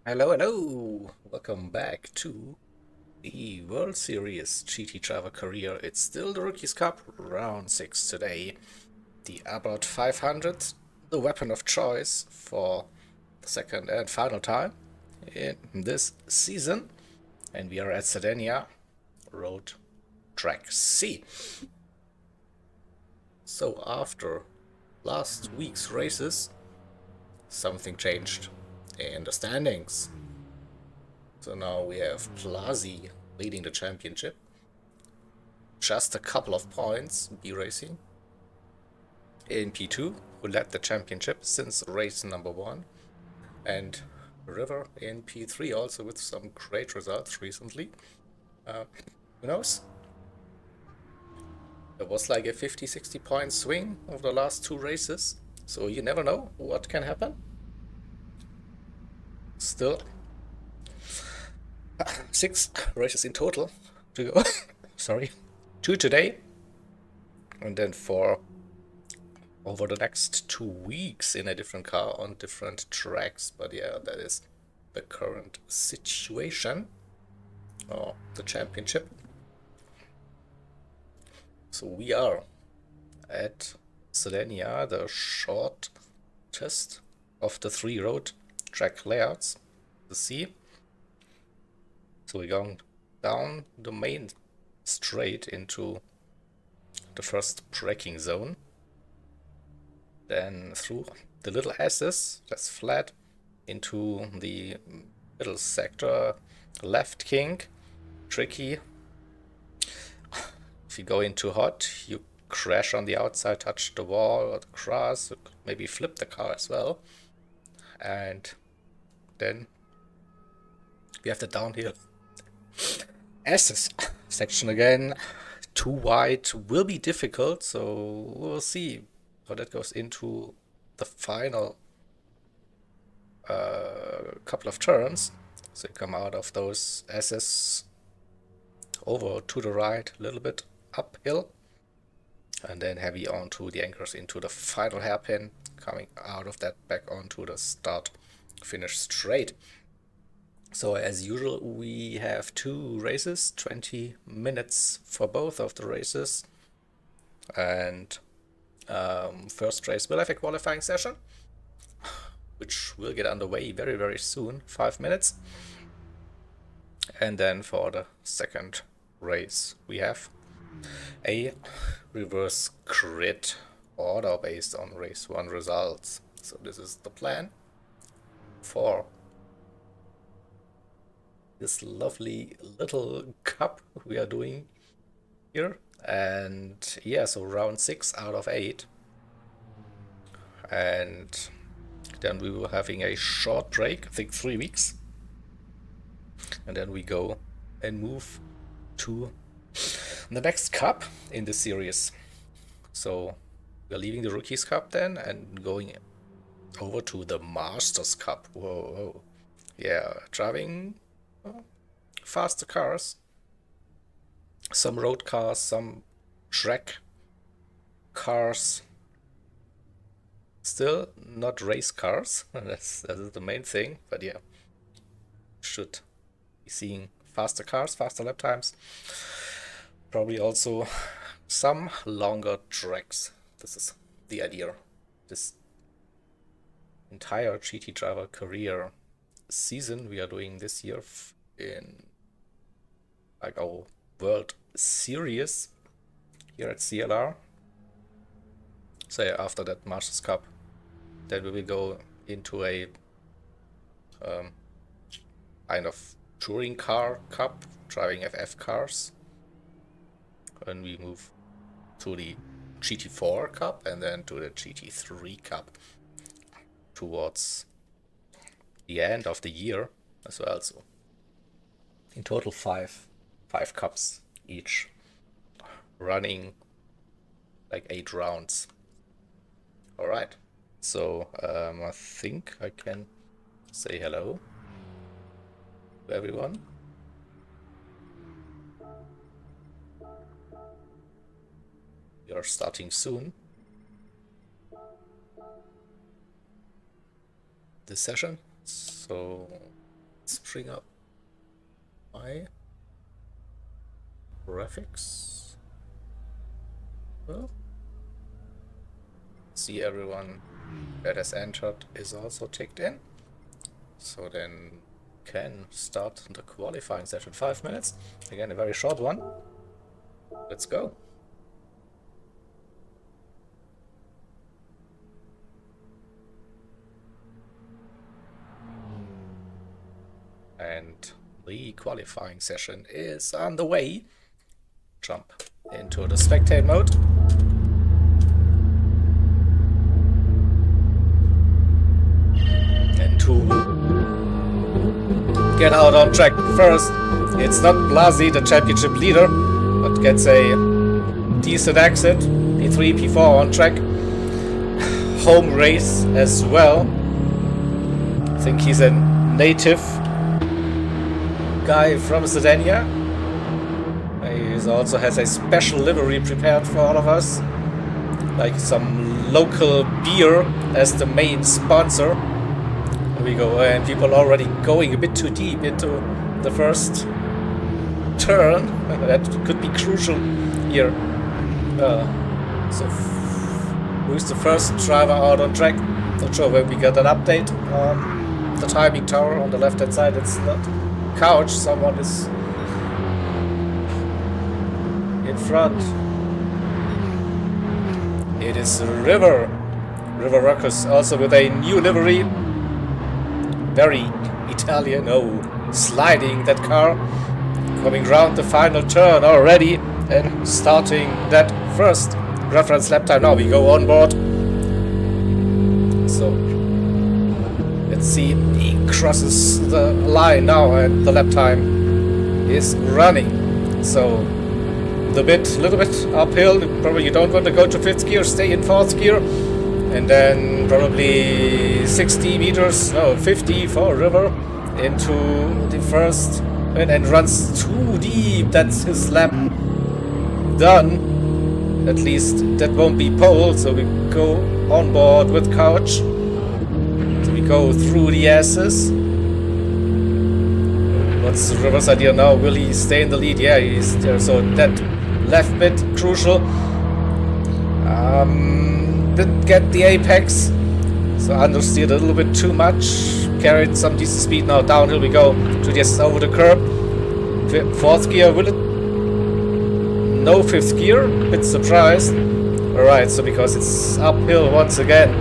Hello, hello! Welcome back to the World Series GT Driver Career. It's still the Rookies Cup, round 6 today. The about 500, the weapon of choice for the second and final time in this season. And we are at Sardinia, Road Track C. So after last week's races, something changed in the standings. So now we have Plazi leading the championship. Just a couple of points, B Racing in P2, who led the championship since race number 1. And River in P3 also with some great results recently. Who knows? There was like a 50-60 point swing over the last 2 races. So you never know what can happen. Still, 6 races in total to go. Sorry. 2 today. And then 4 over the next 2 weeks in a different car on different tracks. But yeah, that is the current situation. Oh, the championship. So we are at Sardinia, the shortest of the 3 road track layouts, the C. So we're going down the main straight into the first braking zone. Then through the little S's, that's flat, into the middle sector, left kink, tricky. If you go in too hot, you crash on the outside, touch the wall or the grass, maybe flip the car as well. And then we have the downhill S's section again. Too wide will be difficult, so we'll see how that goes into the final couple of turns. So you come out of those S's over to the right, a little bit uphill, and then heavy onto the anchors into the final hairpin, coming out of that back onto the start finish straight. So as usual, we have 2 races, 20 minutes for both of the races. And first race will have a qualifying session, which will get underway very, very soon, 5 minutes. And then for the second race, we have a reverse grid order based on race 1 results. So this is the plan for this lovely little cup we are doing here. And yeah, so round 6 out of 8. And then we were having a short break, I think 3 weeks. And then we go and move to the next cup in the series. So we're leaving the Rookies Cup then and going over to the Masters Cup. Whoa, whoa. Yeah, driving faster cars. Some road cars, some track cars. Still not race cars. That is the main thing. But yeah, should be seeing faster cars, faster lap times. Probably also some longer tracks. This is the idea. This entire GT Driver career season we are doing this year in like our World Series here at CLR. So yeah, after that Masters Cup, then we will go into a kind of touring car cup, driving FF cars. And we move to the GT4 Cup and then to the GT3 Cup towards the end of the year as well. So in total 5 cups each, running like 8 rounds. All right, so I think I can say hello to everyone. We are starting soon this session, so Let's bring up my graphics. Well, see, everyone that has entered is also ticked in. So then can start the qualifying session. 5 minutes. Again, a very short one. Let's go. And the qualifying session is on the way. Jump into the spectate mode. And to get out on track first, it's not Blasi, the championship leader, but gets a decent exit. P3, P4 on track. Home race as well. I think he's a native guy from Sardinia. He also has a special livery prepared for all of us, like some local beer as the main sponsor. Here we go, and people already going a bit too deep into the first turn. That could be crucial here. So who's the first driver out on track? Not sure when we got an update on the timing tower on the left hand side. It's not Couch, someone is in front. It is River Ruckus, also with a new livery. Very Italian. Oh, sliding that car, coming round the final turn already and starting that first reference lap time. Now we go on board. So let's see, he crosses the line now and the lap time is running. So little bit uphill. Probably you don't want to go to 5th gear, stay in 4th gear. And then probably 50 for River into the first and runs too deep. That's his lap done. At least that won't be pole, so we go on board with Couch. So we go through the S's. What's River's idea now? Will he stay in the lead? Yeah, he's there. So that left bit crucial. Didn't get the apex, so understeered a little bit too much. Carried some decent speed. Now downhill we go to just over the curb. 4th gear, will it? No 5th gear. Bit surprised. Alright, so because it's uphill once again,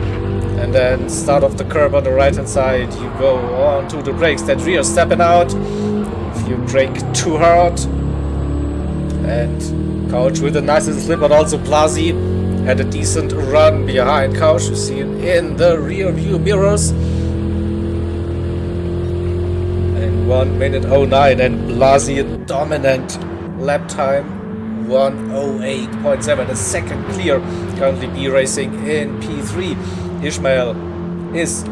and then start off the curb on the right hand side, you go on to the brakes. That rear stepping out. If you brake too hard, and Couch with a nice little slip, but also Blasi had a decent run behind Couch. You see it in the rear view mirrors. And 1:09, and Blasi a dominant lap time, 1:08.7, a second clear. Currently B racing in P3. Ishmael is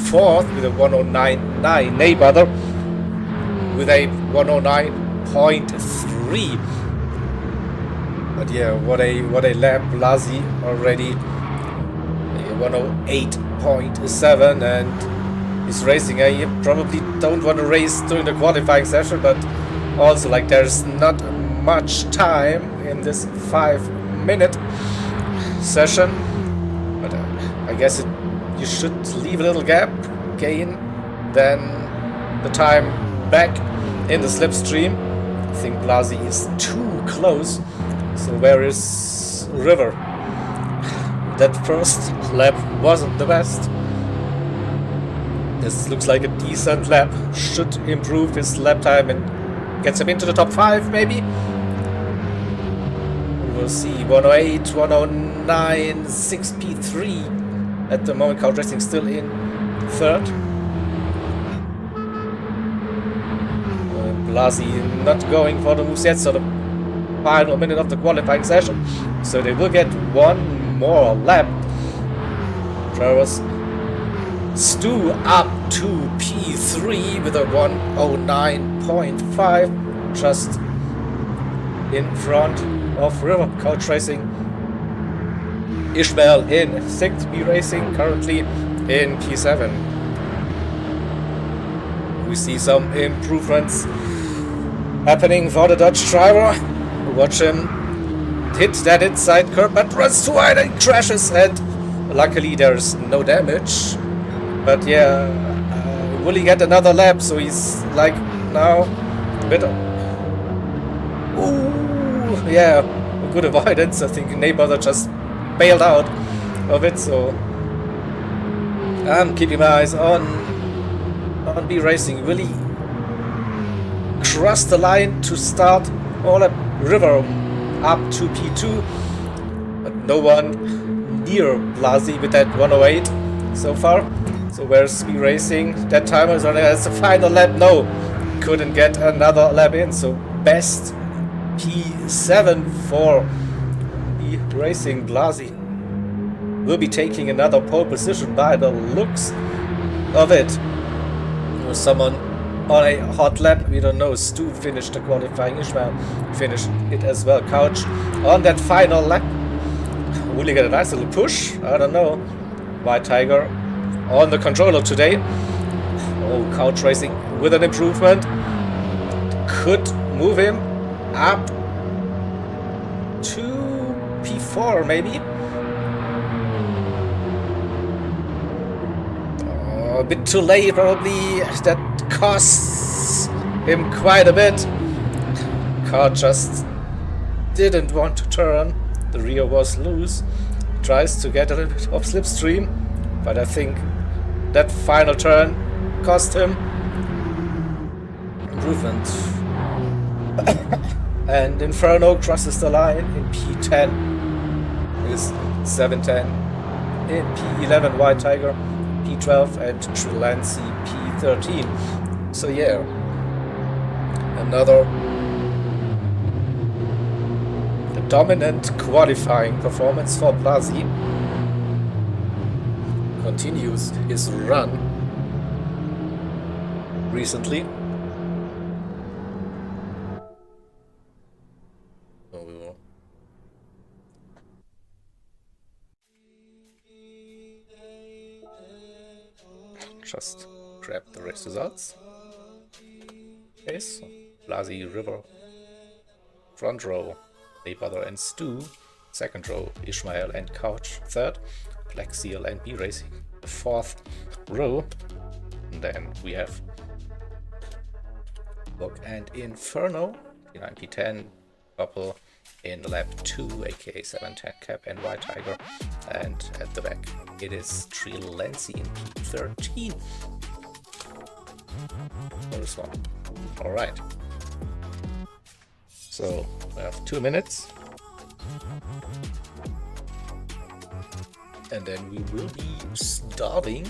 4th with a 1:09.9. Neighbor with a 1:09.3. But yeah, what a lap. Blasi already 1:08.7, and he's racing. You probably don't want to race during the qualifying session, but also like there's not much time in this 5-minute session. But I guess you should leave a little gap, gain then the time back in the slipstream. I think Blasi is too close. So where is River? That first lap wasn't the best. This looks like a decent lap. Should improve his lap time and gets him into the top 5 maybe. We'll see. 1:08, 1:09, 6P3 at the moment. Couch Racing still in 3rd. Blasi not going for the moves yet, so the final minute of the qualifying session, so they will get one more lap. Drivers Stu up to P3 with a 1:09.5, just in front of River. Couch Racing. Ishmael in 6th, B Racing currently in P7. we see some improvements happening for the Dutch driver. Watch him hit that inside curb, but runs too wide and crashes, and luckily there's no damage. But yeah, will he get another lap? So he's like now a bit. Ooh, yeah, good avoidance. I think neighbor just bailed out of it. So I'm keeping my eyes on B Racing. Will he cross the line to start all at River up to P2? But no one near Blasi with that 108 so far. So where's B Racing? That timer is on as the final lap. No, couldn't get another lap in. So best P7 for B Racing. Blasi will be taking another pole position by the looks of it. Someone on a hot lap, we don't know. Stu finished the qualifying. Ishmael finished it as well. Couch on that final lap. Will he get a nice little push? I don't know. White Tiger on the controller today. Oh, Couch Racing with an improvement. Could move him up to P4 maybe. Oh, a bit too late probably. That costs him quite a bit. Car just didn't want to turn. The rear was loose. Tries to get a little bit of slipstream, but I think that final turn cost him improvement. And Inferno crosses the line in P10 is 710. In P11 White Tiger, P12 and Trilancy P13. So yeah, another dominant qualifying performance for Blasi. Continues his run recently. So we will just grab the race results. Okay, so Blasi River, front row, Brother and Stu, second row, Ishmael and Couch, third, Black Seal and B Racing, the fourth row. And then we have Book and Inferno, P9, P10, Purple in lap 2, aka 710 Cap and White Tiger, and at the back it is Trilancy in P13. First one. Alright. So we have 2 minutes. And then we will be starting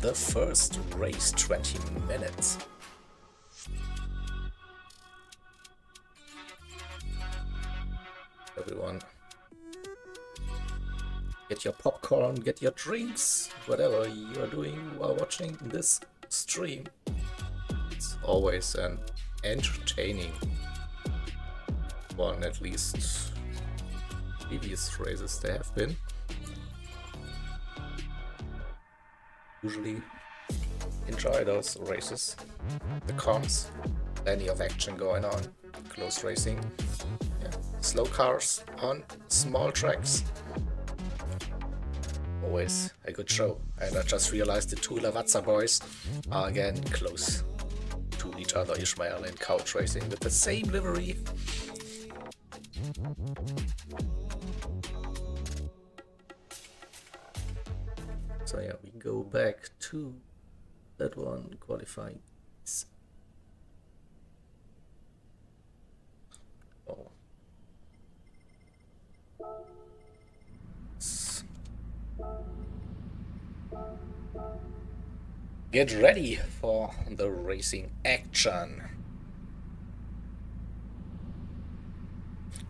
the first race, 20 minutes. Everyone, get your popcorn, get your drinks, whatever you are doing while watching this stream. It's always an entertaining one, at least previous races there have been. Usually enjoy those races. The comms, plenty of action going on, close racing. Yeah. Slow cars on small tracks. Always a good show. And I just realized the two Lavazza boys are again close to each other, Ishmael and Couch Racing, with the same livery. So yeah, we go back to that one, qualifying. Oh. Get ready for the racing action.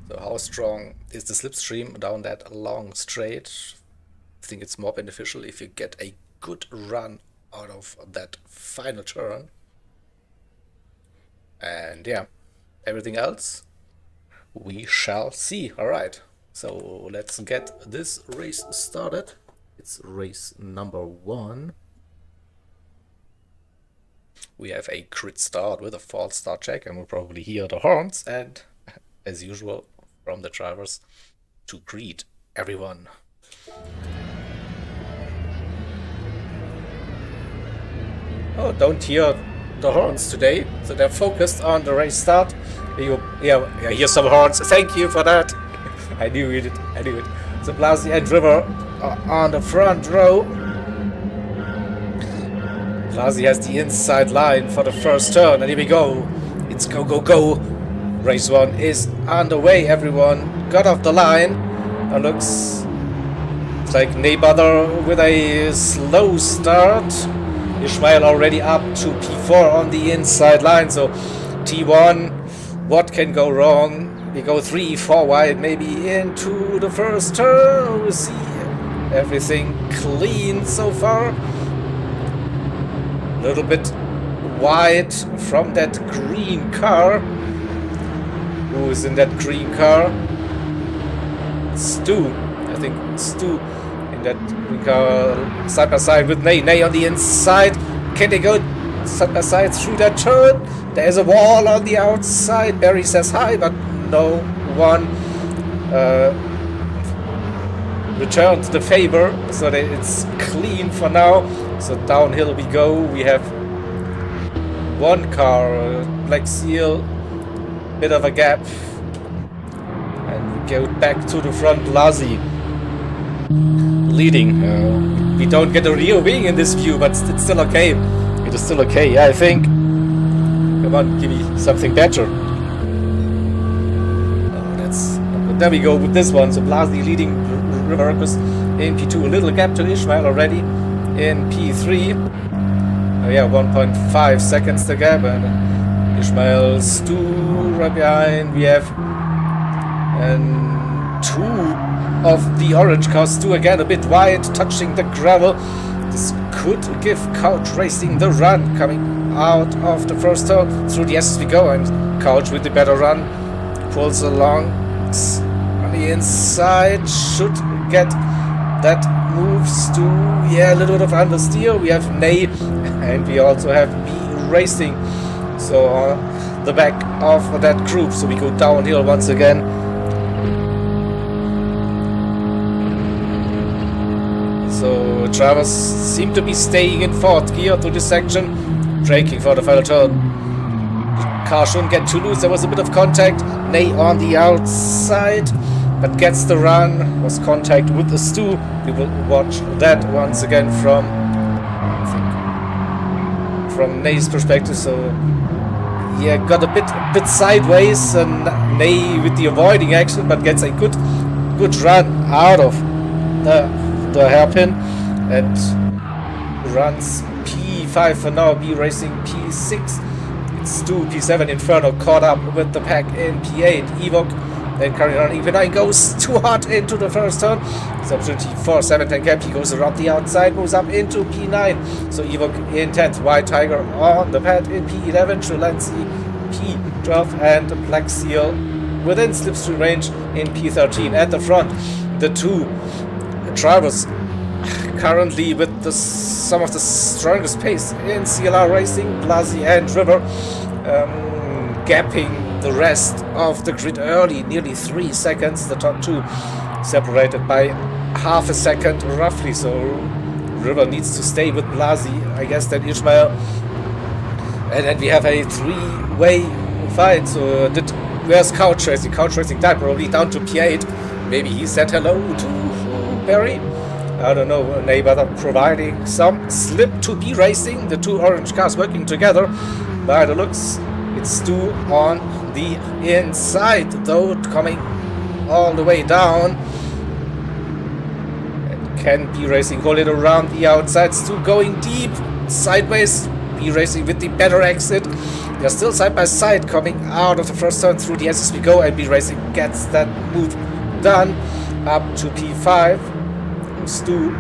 So how strong is the slipstream down that long straight? I think it's more beneficial if you get a good run out of that final turn. And yeah, everything else we shall see. Alright, so let's get this race started. It's race number 1. we have a grid start with a false start check, and we'll probably hear the horns and, as usual, from the drivers to greet everyone. Oh, don't hear the horns today, so they're focused on the race start. Yeah, hear some horns. Thank you for that. I knew it. So Blasi and River are on the front row. Blasi has the inside line for the first turn, and here we go. It's go, go, go. Race 1 is underway. Everyone got off the line. It looks like Neybother with a slow start. Ishmael already up to P4 on the inside line, so T1, what can go wrong? We go 3-4 wide, maybe into the first turn. We see everything clean so far. A little bit wide from that green car. Who is in that green car? Stu. I think Stu in that green car, side by side with Nay. Nay on the inside. Can they go side by side through that turn? There's a wall on the outside. Barry says hi, but no one returns the favor, so that it's clean for now. So downhill we go. We have one car, Black Seal, bit of a gap, and we go back to the front. Blasi leading. We don't get a real wing in this view, but it's still okay. It is still okay, yeah, I think. Come on, give me something better. There we go with this one. So Blasi leading River in P2. A little gap to Ishmael already in P3. Yeah, 1.5 seconds the gap, and Ishmael Stu right behind. We have two of the orange cars. Stu again a bit wide, touching the gravel. This could give Couch Racing the run coming out of the first turn. Through the S's we go, and Couch with the better run pulls along on the inside. Should get that moves to, yeah, a little bit of understeer. We have Nay, and we also have B Racing, so the back of that group. So we go downhill once again. So drivers seem to be staying in fourth gear to this section, braking for the final turn. Car shouldn't get too loose. There was a bit of contact. Nay on the outside, but gets the run. Was contact with the Stu. We will watch that once again from Nay's perspective. So yeah, got a bit sideways, and Nay with the avoiding action, but gets a good run out of the hairpin and runs P5 for now. B Racing P6. It's Stu P7. Inferno caught up with the pack in P8. Evoke then carrying on. P9 goes too hard into the first turn. It's opportunity for 710 cap. He goes around the outside, moves up into P9. So Evoke in 10th. White Tiger on the pad in P11. Trulancy P12, and Black Seal within slipstream range in P13. At the front, the two drivers currently with some of the strongest pace in CLR Racing, Blasi and River, gapping the rest of the grid early, nearly 3 seconds. The top two separated by half a second roughly, so River needs to stay with Blasi, I guess, then Ishmael, and then we have a three-way fight. So where's Couch Racing? Couch Racing died, probably down to P8. Maybe he said hello to Barry. I don't know. Neybother providing some slip to B Racing. The two orange cars working together. By the looks, it's Stu on the inside, though, coming all the way down. And can B Racing hold it around the outside? Stu going deep, sideways. B Racing with the better exit. They're still side by side, coming out of the first turn through the S's we go, and B Racing gets that move done up to P5. Stu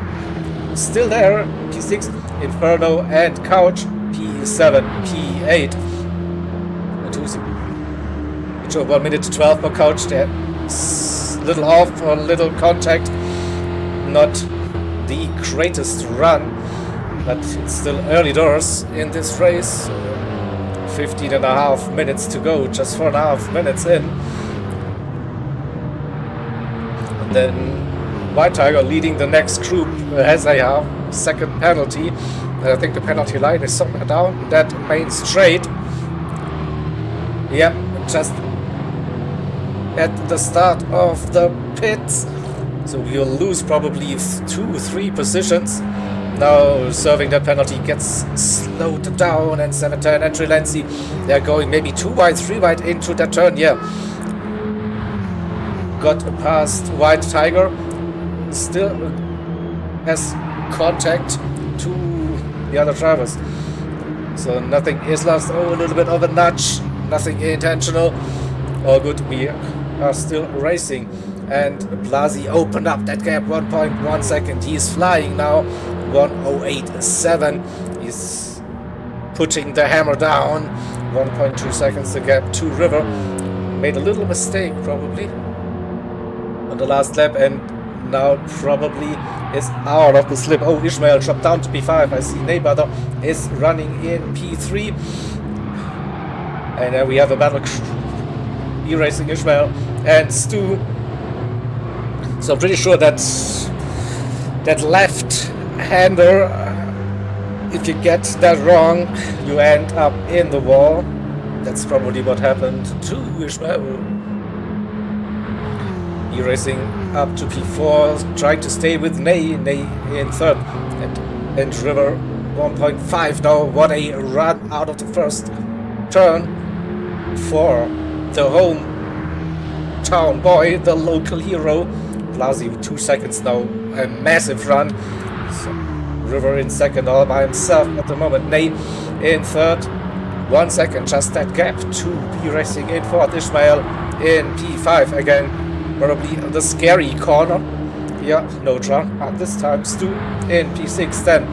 still there, P6, Inferno and Couch, P7, P8. Which are 1 minute to 12 per Couch. There, little off or little contact. Not the greatest run. but it's still early doors in this race. 15.5 minutes to go, just 4.5 minutes in. And then White Tiger leading the next group as they have second penalty. And I think the penalty line is somewhere down that main straight. Yep, just at the start of the pits. So we'll lose probably 2-3 positions. Now serving that penalty gets slowed down, and 710 and Trilenzi, they're going maybe 2 wide, 3 wide into that turn. Yeah, got past White Tiger, still has contact to the other drivers, so nothing is lost. Oh, a little bit of a nudge, nothing intentional. All good, we are still racing. And Blasi opened up that gap 1.1 second. He's flying now, 1:08.7. He's putting the hammer down. 1.2 seconds the gap to River. Made a little mistake probably on the last lap, and now probably is out of the slip. Oh, Ishmael dropped down to P5. I see Neighbor is running in P3. And then we have a battle erasing Ishmael and Stu. So I'm pretty sure that that left-hander, if you get that wrong, you end up in the wall. That's probably what happened to Ishmael. Erasing up to P4, trying to stay with Ney in third, and River 1.5 now. What a run out of the first turn for the hometown boy, the local hero. Blasi with 2 seconds now, a massive run. So River in second all by himself at the moment. Ney in third, 1 second, just that gap to be racing in fourth. Ishmael in P5 again, probably the scary corner. Yeah, no drama at this time. Stu in P6. Then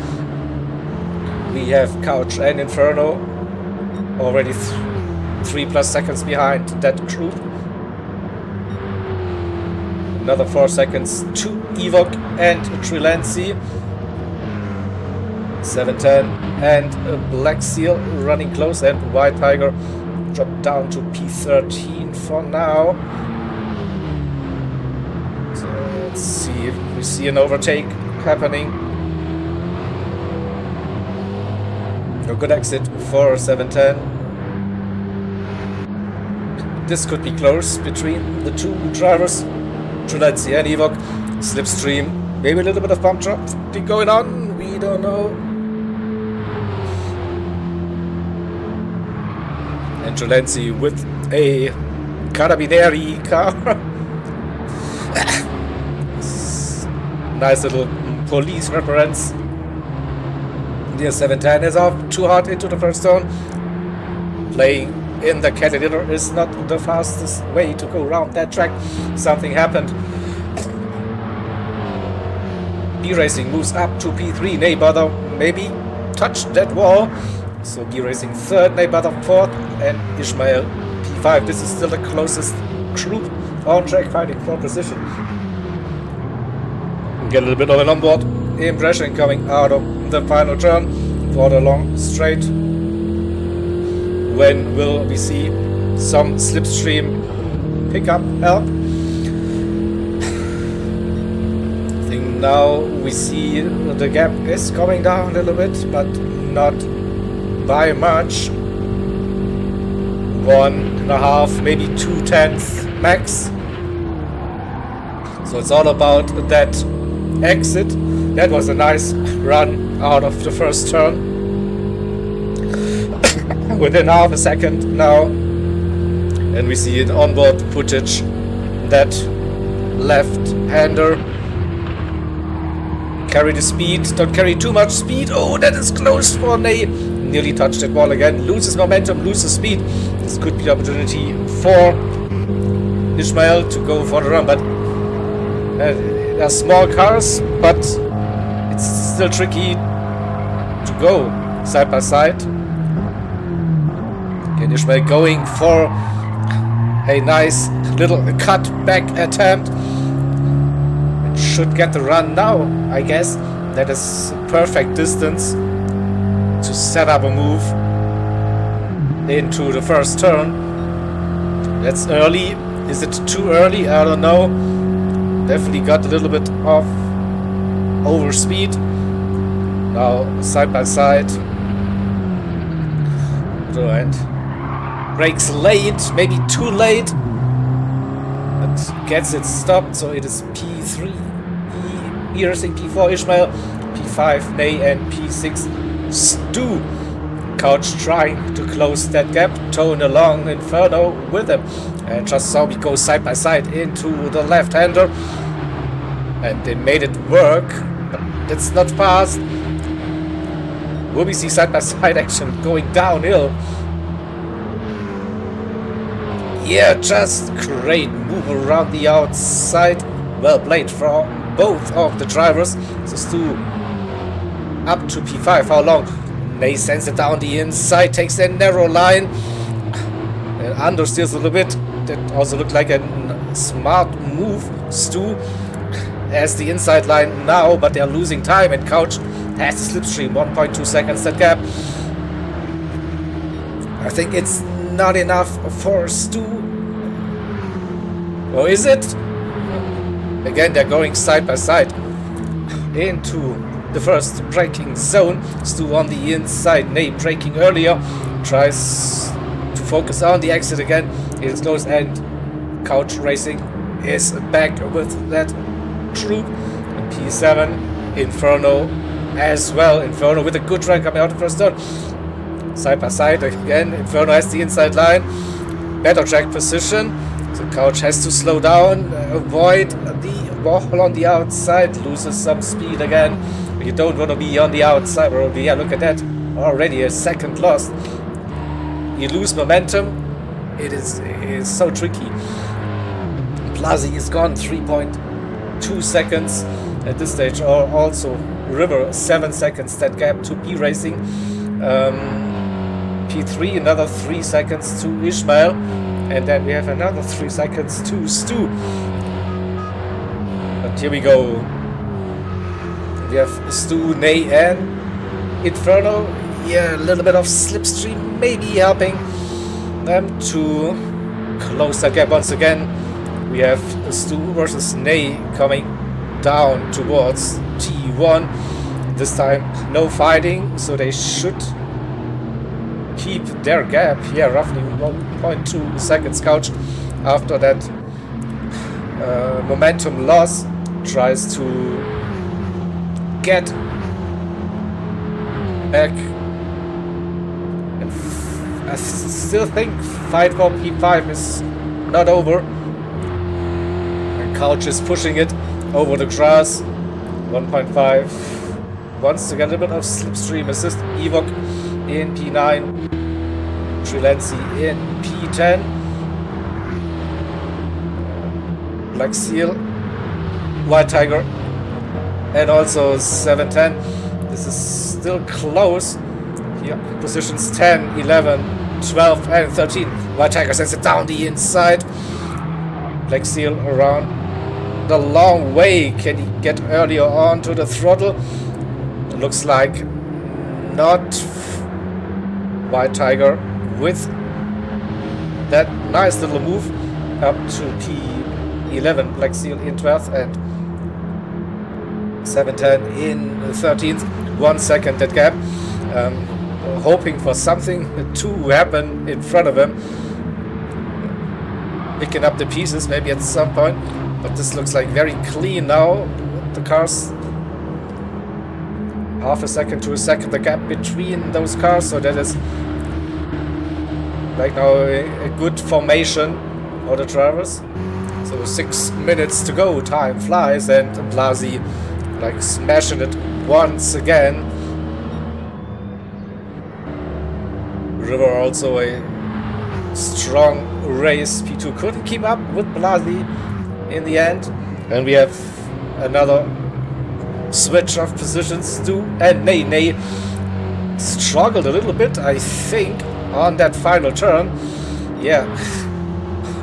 we have Couch and Inferno already 3+ seconds behind that group. Another 4 seconds to Evoc and Trilenzi. 710 and Black Seal running close, and White Tiger dropped down to P13 for now. So let's see if we see an overtake happening. A good exit for 710. This could be close between the two drivers. Trilenzi and Evoc. Slipstream, maybe a little bit of bump drop going on, we don't know. And Trilenzi with a Carabinieri car. Nice little police reference. The 710 is off too hard into the first zone. Playing in the Catalina is not the fastest way to go around that track. Something happened. B-Racing moves up to P3. Neighbor maybe touched that wall. So B-Racing third, Neighbor fourth, and Ishmael P5. This is still the closest group on track, fighting for position. Get a little bit of an onboard impression coming out of the final turn for the long straight. When will we see some slipstream pickup help? I think now we see the gap is coming down a little bit, but not by much. 1.5, maybe 2/10 max. So it's all about that exit. That was a nice run out of the first turn. Within half a second now, and we see in onboard footage that left-hander carry the speed, don't carry too much speed. Oh, that is close for Ney. Nearly touched that wall again, loses momentum, loses speed. This could be the opportunity for Ishmael to go for the run, but they're small cars, but it's still tricky to go side by side. And Ishmael going for a nice little cut back attempt. It should get the run now, I guess. That is perfect distance to set up a move into the first turn. That's early. Is it too early? I don't know. Definitely got a little bit of overspeed. Now side by side. And brakes late, maybe too late. But gets it stopped, so it is P3 Piercing, P4 Ishmael, P5 Nay, and P6 Stu. Couch trying to close that gap, towing along Inferno with him. And just saw me go side by side into the left-hander. And they made it work, but it's not fast. Will we see side by side action going downhill? Yeah, just great move around the outside. Well played from both of the drivers. So Stu up to P5. How long? Nay sends it down the inside, takes a narrow line. And understeers a little bit. That also looked like a smart move. Stu has the inside line now, but they're losing time, and Couch has the slipstream, 1.2 seconds that gap. I think it's not enough for Stu. Or is it? Again, they're going side by side into the first braking zone. Stu on the inside, Nay braking earlier, tries to focus on the exit again. It is close, and Couch Racing is back with that troop. And P7 Inferno as well. Inferno with a good run coming out of the first turn. Side by side again. Inferno has the inside line. Better track position. So Couch has to slow down, avoid the wall on the outside, loses some speed again. You don't want to be on the outside. Or yeah, look at that. Already a second lost. You lose momentum. It is so tricky. Blasi is gone, 3.2 seconds at this stage. Also River 7 seconds that gap to P Racing. P3 another 3 seconds to Ishmael, and then we have another 3 seconds to Stu. But here we go. We have Stu, Nay, and Inferno. Yeah, a little bit of slipstream maybe helping them to close that gap once again. We have Stu versus Nay coming down towards T1. This time no fighting, so they should keep their gap. Yeah, roughly 1.2 seconds. Couch after that momentum loss tries to get back. And I still think fight for P5 is not over. And Couch is pushing it over the grass. 1.5. Wants to get a little bit of slipstream assist. Evok in P9. Trilensi in P10. Black Seal. White Tiger. And also 710. This is still close. Here, positions 10, 11, 12, and 13. White Tiger sends it down the inside. Black Seal around the long way. Can he get earlier on to the throttle? It looks like not. White Tiger with that nice little move up to P11. Black Seal in 12th and 710 in 13th. 1 second that gap. Hoping for something to happen in front of him. Picking up the pieces maybe at some point. But this looks like very clean now. The cars, half a second to a second the gap between those cars. So that is like now a good formation for the drivers. So 6 minutes to go. Time flies, and Blasi like smashing it once again. River also a strong race. P2 couldn't keep up with Blasi in the end. And we have another switch of positions. Stu and Nay struggled a little bit, I think, on that final turn. Yeah,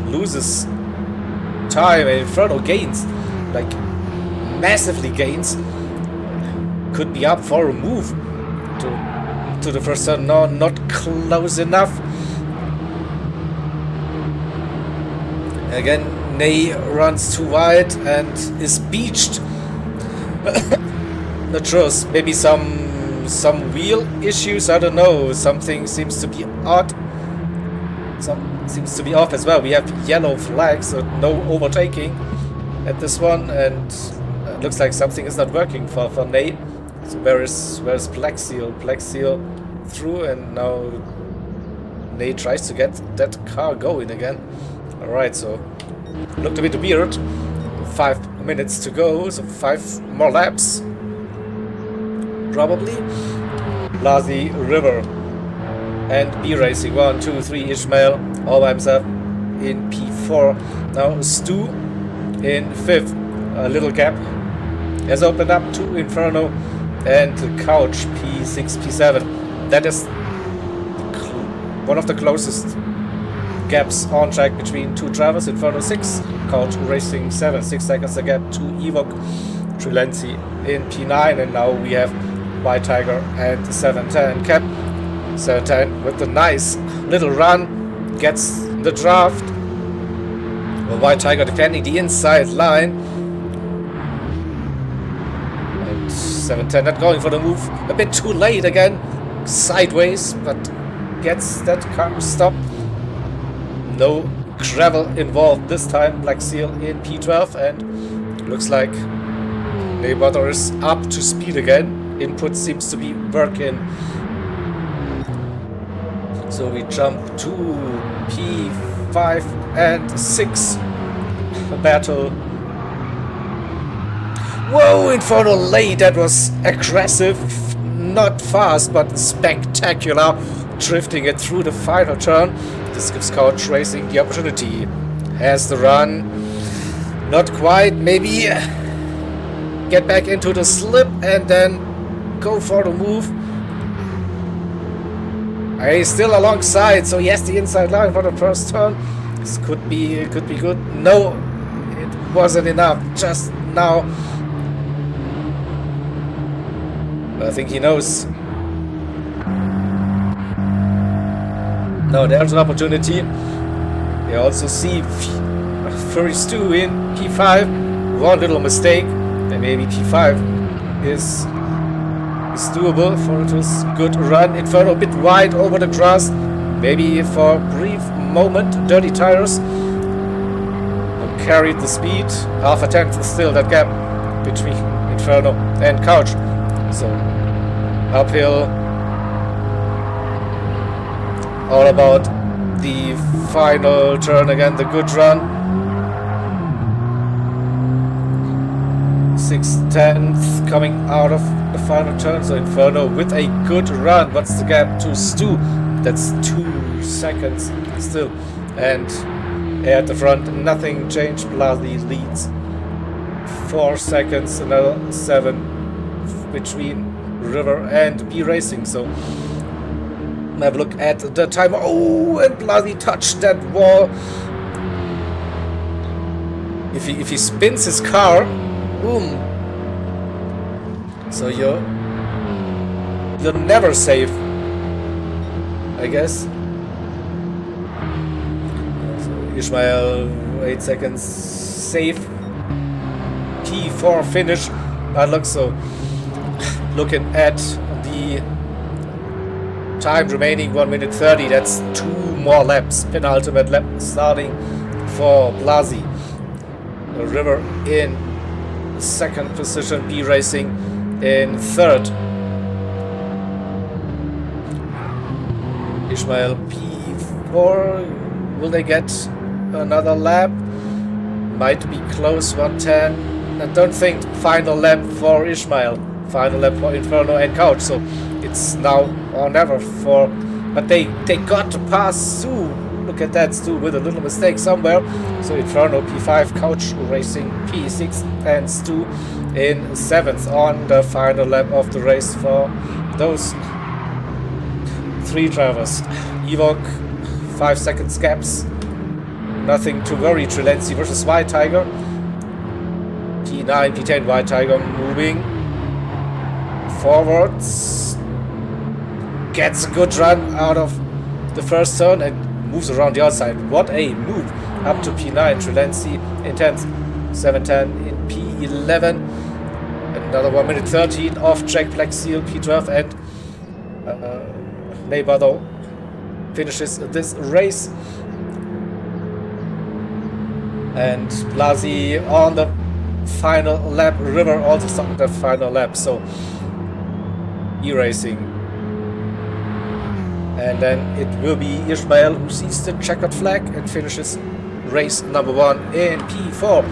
loses time, and Inferno gains, like massively gains. could be up for a move to the first turn. No, not close enough. Again, Ney runs too wide and is beached. Not sure, maybe some wheel issues, I don't know. Something seems to be odd. Some seems to be off as well. We have yellow flags, so no overtaking at this one, and it looks like something is not working for Ney. So where's Black Seal? Black Seal through, and now Ney tries to get that car going again. Alright, so looked a bit weird. 5 minutes to go, so 5 more laps. Probably. Blasi, River, and B Racing. 1, 2, 3, Ishmael all by himself in P4. Now Stu in 5th. A little gap has opened up to Inferno and Couch P6, P7. That is one of the closest gaps on track between two drivers. Inferno 6, Couch Racing 7. 6 seconds a gap to Evoque, Trilenzi in P9, and now we have White Tiger and 710 Cap. 710 with a nice little run gets the draft. Well, White Tiger defending the inside line. And 710 not going for the move. A bit too late again. Sideways, but gets that car stopped. No gravel involved this time. Black Seal in P12, and looks like Neywater is up to speed again. Input seems to be working. So we jump to P5 and 6 battle. Whoa, Inferno late. That was aggressive. Not fast, but spectacular. Drifting it through the final turn. This gives Couch Racing the opportunity. Has the run. Not quite. Maybe get back into the slip and then go for the move. He's still alongside, so he has the inside line for the first turn. This could be good. No, it wasn't enough just now. But I think he knows. No, there's an opportunity. You also see Furry Stu in P5. One little mistake, and maybe P5 is doable for this good run. Inferno a bit wide over the grass. Maybe for a brief moment. Dirty tires carried the speed. Half a tenth is still that gap between Inferno and Couch. So uphill. All about the final turn again. The good run. 6/10 coming out of the final turn. So Inferno with a good run. What's the gap to Stu? That's 2 seconds still. And at the front, nothing changed. Blasi leads 4 seconds. Another 7 between River and B Racing. So have a look at the timer. Oh, and Blasi touched that wall. If he spins his car, boom. So you're never safe, I guess. So Ishmael 8 seconds safe. P4 finish. That looks so. Looking at the time remaining, 1 minute 30. That's 2 more laps. Penultimate lap starting for Blasi. River in second position. B Racing in third. Ishmael P4. Will they get another lap? Might be close. 110. I don't think final lap for Ishmael. Final lap for Inferno and Couch. So it's now or never for. But they got to pass Stu. Look at that, Stu with a little mistake somewhere. So Inferno P5, Couch Racing P6, and Stu in 7th on the final lap of the race for those 3 drivers. Evoque, 5 seconds gaps. Nothing to worry. Trilenzi versus White Tiger. P9, P10, White Tiger moving forwards, gets a good run out of the first turn and moves around the outside. What a move! Up to P9, Trelency in 10th, 710 in P11. Another 1 minute 13 off Jack Black Seal P12, and Neighbor finishes this race. And Blasi on the final lap. River also started the final lap, so e-racing. And then it will be Ishmael who sees the checkered flag and finishes race number 1 in P4.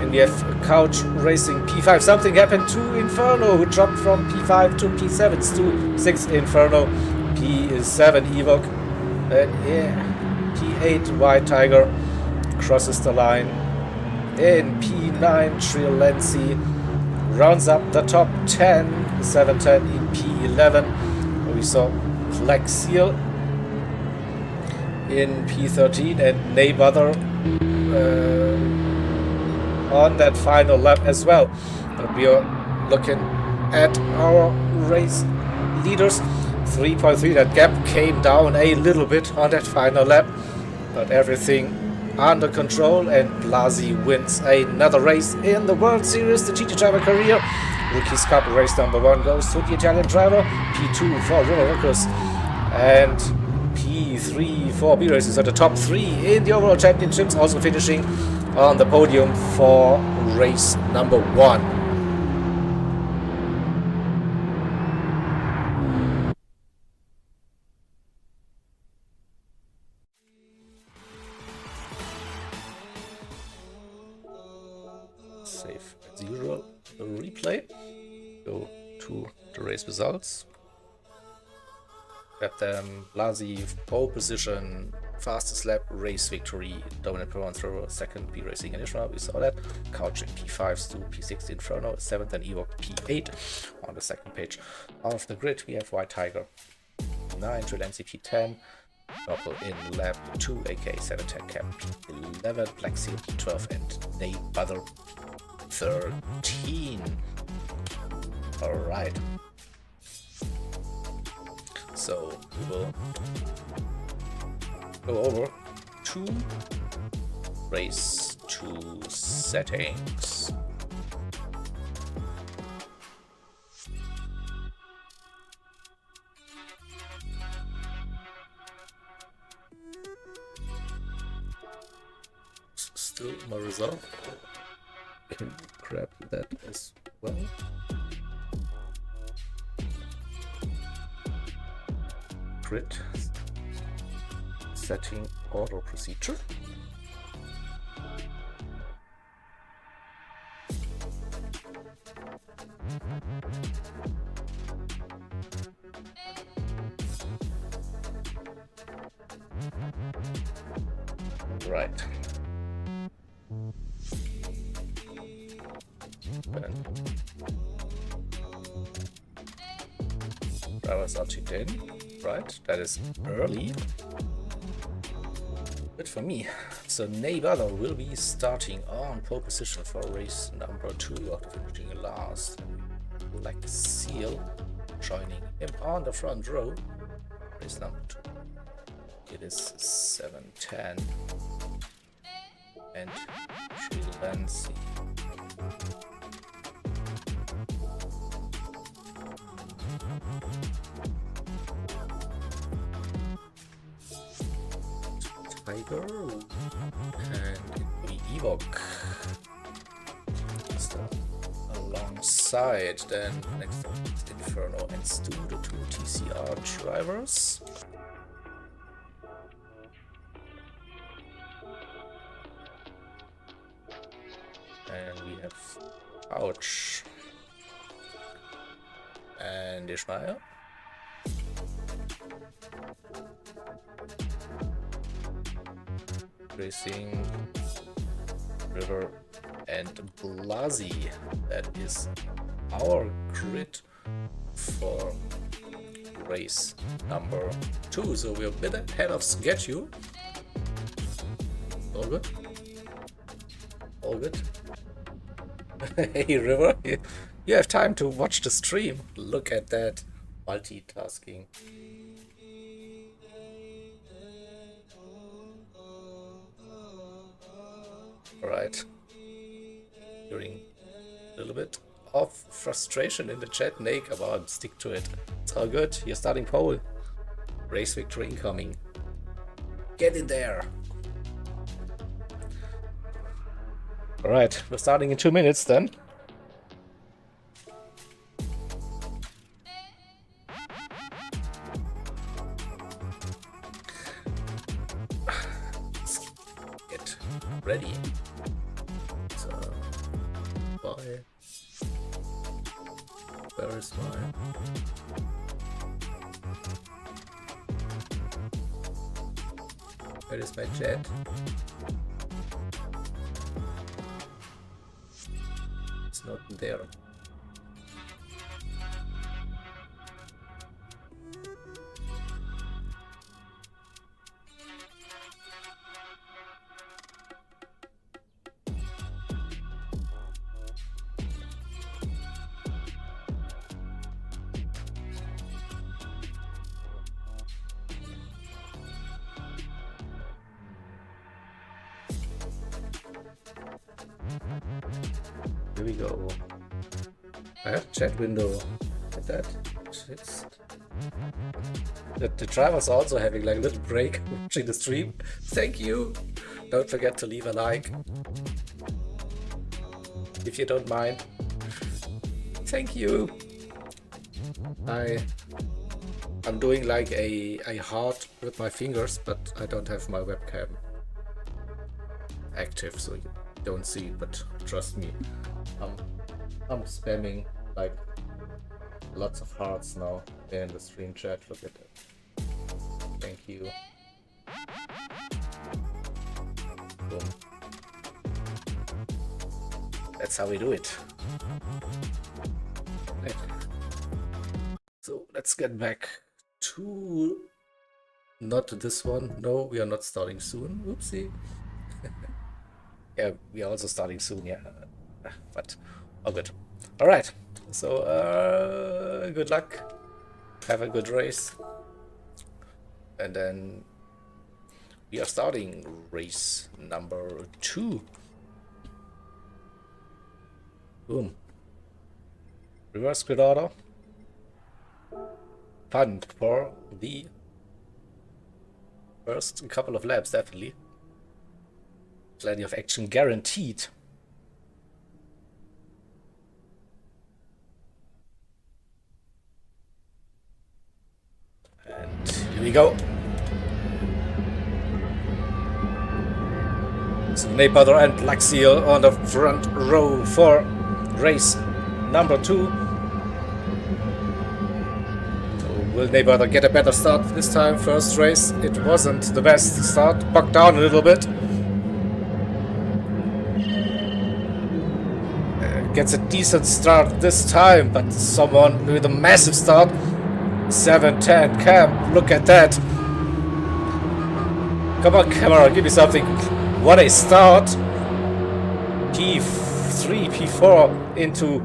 And we have Couch racing P5. Something happened to Inferno, who dropped from P5 to P7 to 6 Inferno, P7 Evoc, and yeah, P8 White Tiger crosses the line. In P9 Trelency rounds up the top 10, 710 in P11. We saw Black Seal in P13 and Neighbor on that final lap as well. But we are looking at our race leaders. 3.3, that gap came down a little bit on that final lap, but everything under control, and Blasi wins another race in the World Series, the GT Driver career. Rookies Cup race number 1 goes to the Italian driver, P2 for River Rookus, and P3 for B Races. So the top 3 in the overall championships, also finishing on the podium for race number 1. Save as usual the replay. Go to the race results. Grab them. Blasi pole position, fastest lap, race victory, dominant performance through second, P Racing and Ishmael, we saw that. Couch in P5, Stu P6 Inferno, 7th, and Evoc P8. On the second page of the grid we have White Tiger 9, Trelency P10, Purple in lap 2, aka 710 Cap P11, Black Seal P12, and Neighbor 13. Alright. So we will go over to race 2 settings. Still my result. Can grab that as well. Grid setting auto procedure. Right. Drivers are checked in. Right, that is early. Good for me. So Neighbor will be starting on pole position for race number 2 after finishing last. Black Seal joining him on the front row. Race number 2. It is 710 and Trelency. Tiger and the Evoc alongside. Then next up is Inferno and Stu, the 2 TCR drivers. And we have Couch and Ishmael. Racing, River, and Blasi. That is our grid for race number 2. So we're a bit ahead of schedule. All good? All good? Hey River, You have time to watch the stream. Look at that multitasking. Alright. Hearing a little bit of frustration in the chat. Nate, about stick to it. It's all good. You're starting pole. Race victory incoming. Get in there. Alright, we're starting in 2 minutes then. Let's get ready. So, bye. Where is Where is my chat? It's not there. Here we go. I have chat window. At that. The drivers are also having like a little break watching the stream. Thank you. Don't forget to leave a like. If you don't mind. Thank you. I'm doing like a heart with my fingers, but I don't have my webcam active, so you don't see it, but trust me, I'm spamming like lots of hearts now in the stream chat. Look at that. Thank you. Boom. That's how we do it. Right. So let's get back to not this one. No, we are not starting soon. Oopsie. Yeah, we are also starting soon, yeah. But all good. All right. So good luck. Have a good race. And then we are starting race number 2. Boom. Reverse grid order. Fun for the first couple of laps, definitely. Plenty of action guaranteed. And here we go. So Neighbor and Laxiel on the front row for race number 2. So will Neighbor get a better start this time? First race, it wasn't the best start. Bucked down a little bit. Gets a decent start this time, but someone with a massive start. 7-10 Cam, look at that. Come on, camera, give me something. What a start. P3, P4 into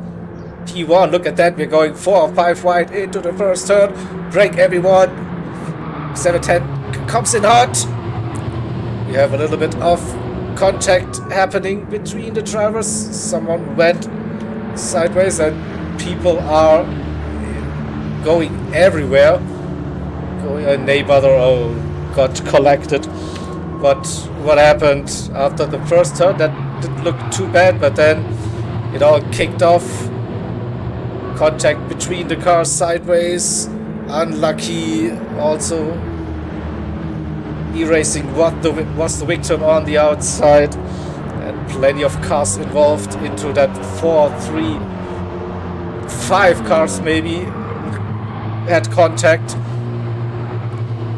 P1. Look at that, we're going 4 or 5 wide into the first turn. Break everyone. 7-10 comes in hot. We have a little bit of contact happening between the drivers. Someone went sideways and people are going everywhere. A neighbor got collected. But what happened after the first turn, that didn't look too bad, but then it all kicked off. Contact between the cars sideways. Unlucky also. Erasing was the victim on the outside, and plenty of cars involved into that 4, 3, 5 cars maybe had contact.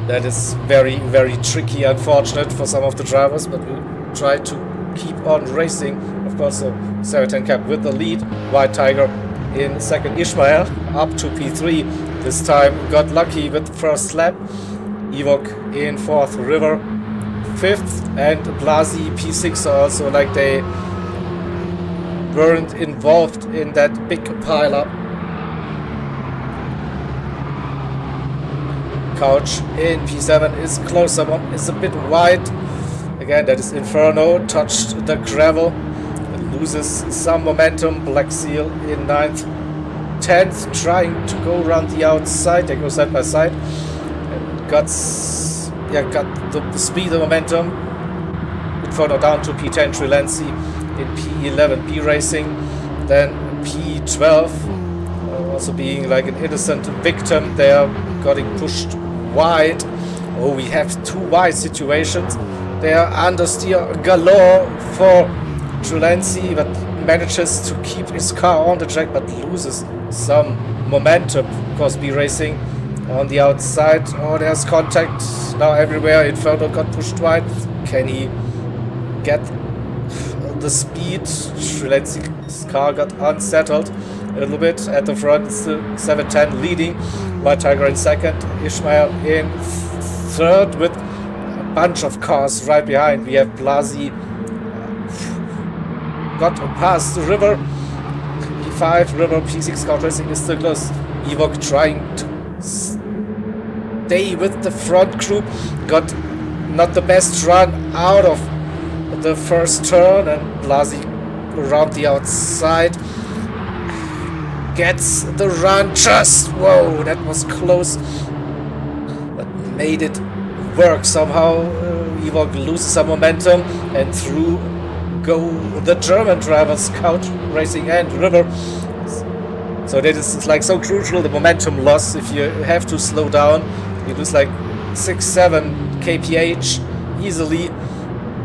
That is very, very tricky, unfortunate for some of the drivers, but we'll try to keep on racing. Of course, so 7-10 Cap with the lead. White Tiger in second. Ishmael up to P3. This time got lucky with the first lap. Evok in 4th, River 5th, and Blasi P6 also, like they weren't involved in that big pile-up. Couch in P7 is closer, is a bit wide. Again, that is Inferno, touched the gravel, loses some momentum. Black Seal in 9th, 10th, trying to go around the outside. They go side by side. And got the speed and momentum. Inferno down to P10, Trilency in P11, P Racing, then P12, also being like an innocent victim there, getting pushed wide. Oh, we have two wide situations. They are understeer galore for Trilency, but manages to keep his car on the track, but loses some momentum. Of course, B Racing on the outside. Oh, there's contact now everywhere. Inferno got pushed wide. Can he get the speed? Trilency's car got unsettled a little bit at the front. It's still 710 leading. White Tiger in second. Ishmael in third with a bunch of cars right behind. We have Blasi got past the River. P5, River, P6 car racing is still close. Evok trying to stay with the front group. Got not the best run out of the first turn, and Blasi around the outside gets the run just, whoa, that was close, but made it work somehow. Evok loses some momentum, and through go the German drivers, Couch Racing and River. So that is like so crucial, the momentum loss. If you have to slow down, you lose like 6-7 kph easily.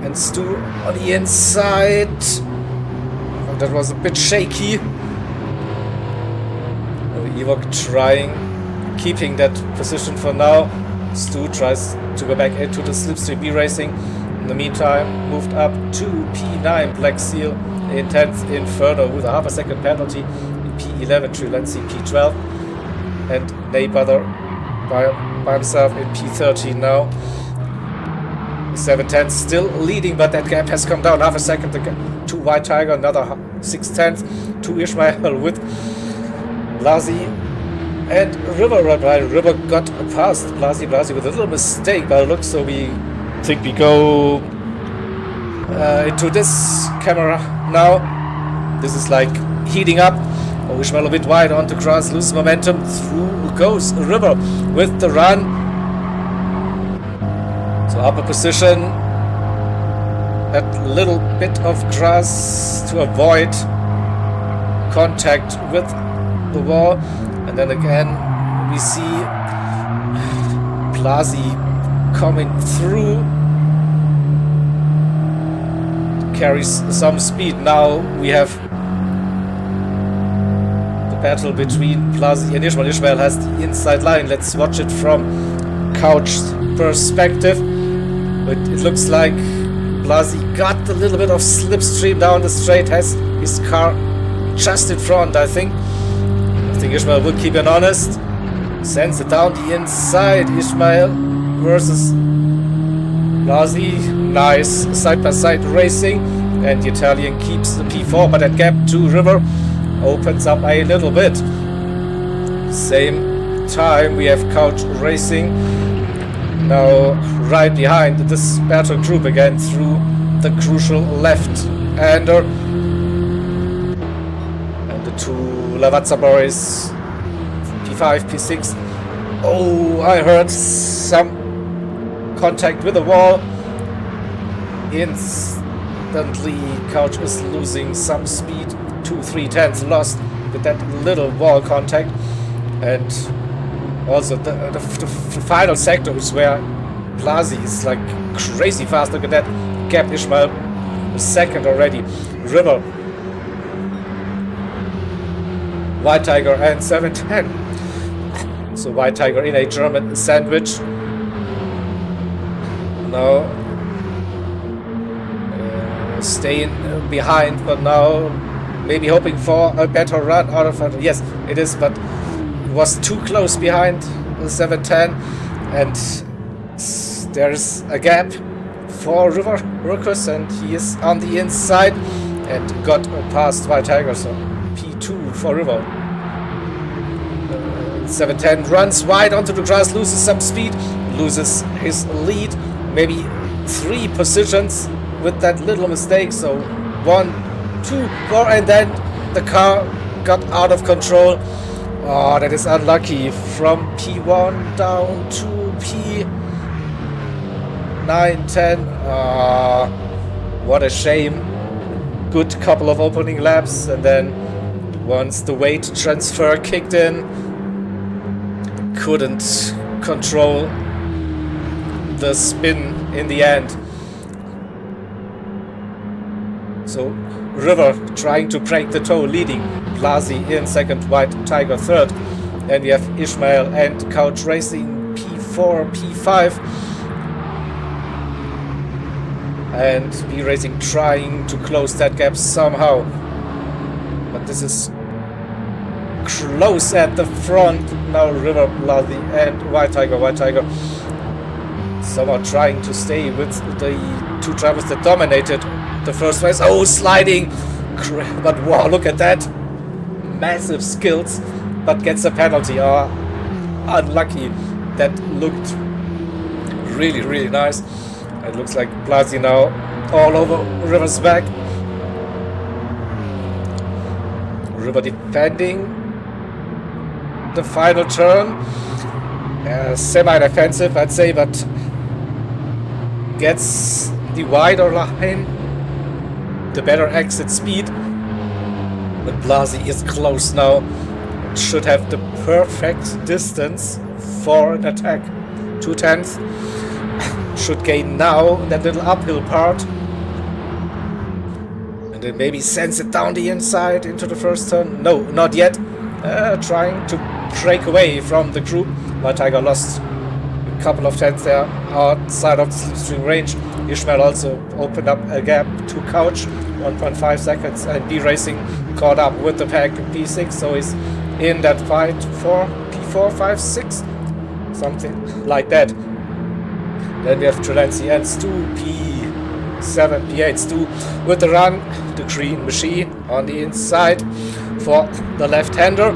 And Stu on the inside. Oh, that was a bit shaky. Evok trying, keeping that position for now. Stu tries to go back into the slipstream. B Racing in the meantime moved up to P9. Black Seal in 10th. Inferno with a half a second penalty in P11. Trilency P12. And Neighbor by himself in P13 now. 7/10 still leading, but that gap has come down half a second to White Tiger, another 6/10 to Ishmael with Blasi and River right behind. River got past Blasi with a little mistake by the look, so we think we go into this camera now. This is like heating up. Oh, Ishmael a bit wide onto grass, loses momentum. Through goes River with the run. So upper position, that little bit of grass to avoid contact with the wall. And then again we see Blasi coming through, carries some speed. Now we have the battle between Blasi and Ishmael. Ishmael has the inside line. Let's watch it from Couch's perspective. But it looks like Blasi got a little bit of slipstream down the straight, has his car just in front, I think. Ishmael will keep it honest. Sends it down the inside. Ishmael versus Blasi. Nice side-by-side racing. And the Italian keeps the P4, but that gap to River opens up a little bit. Same time we have Couch Racing now right behind this battle group again through the crucial left-hander. And the two Lavazza boys, P5, P6. Oh, I heard some contact with the wall. Instantly, Couch is losing some speed. 2/3 lost with that little wall contact. And also the final sector is where Blasi is like crazy fast. Look at that gap. Ishmael second already. River, White Tiger and 710. So White Tiger in a German sandwich. Now staying behind, but now maybe hoping for a better run out of it. Yes, it is, but it was too close behind the 710, and there's a gap for River Ruckus, and he is on the inside. and got past White Tiger, so P2 for River. 710 runs wide onto the grass, loses some speed, loses his lead, maybe 3 positions with that little mistake. So 1, 2, 4, and then the car got out of control. Oh, that is unlucky. From P1 down to P9, 10. What a shame. Good couple of opening laps, and then once the weight transfer kicked in, couldn't control the spin in the end. So River trying to break the toe, leading. Blasi in second, White Tiger third. And we have Ishmael and Couch Racing P4, P5. And B Racing trying to close that gap somehow. But this is close at the front. Now River, Blasi and White Tiger somehow trying to stay with the 2 drivers that dominated the first race. Oh, sliding! But wow, look at that! Massive skills, but gets a penalty. Oh, unlucky. That looked really, really nice. It looks like Blasi now all over River's back. River defending the final turn. Semi-defensive, I'd say, but gets the wider line, the better exit speed. But Blasi is close now. Should have the perfect distance for an attack. 2/10. Should gain now that little uphill part. And then maybe sends it down the inside into the first turn. No, not yet. Trying to break away from the group. White Tiger lost a couple of tenths there outside of the slipstream range. Ishmael also opened up a gap to Couch, 1.5 seconds, and B Racing caught up with the pack P6, so he's in that fight for P4, 5, 6, something like that. Then we have Trelenzi and Stu, P7, P8, Stu with the run, the green machine on the inside for the left-hander.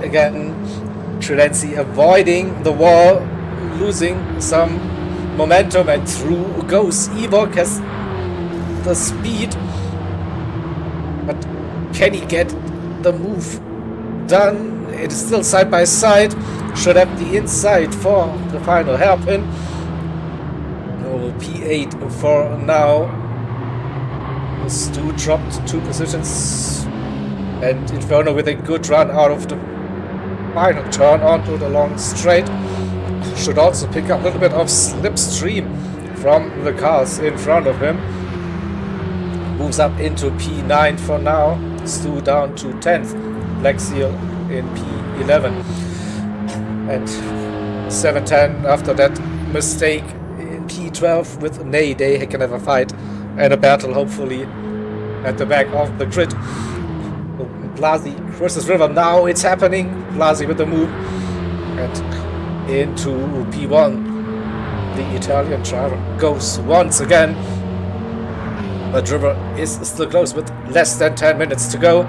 Again, Trelenzi avoiding the wall, losing some momentum, and through goes Evok. Has the speed, but can he get the move done? It is still side by side. Should have the inside for the final hairpin. No, P8 for now. Stu dropped 2 positions, and Inferno with a good run out of the final turn onto the long straight. Should also pick up a little bit of slipstream from the cars in front of him. Moves up into P9 for now. Stu down to 10th. Black Seal in P11. And 710 after that mistake in P12 with Ney. They can have a fight and a battle, hopefully, at the back of the grid. Blasi versus River. Now it's happening. Blasi with the move. And into P1. The Italian driver goes once again. But River is still close with less than 10 minutes to go.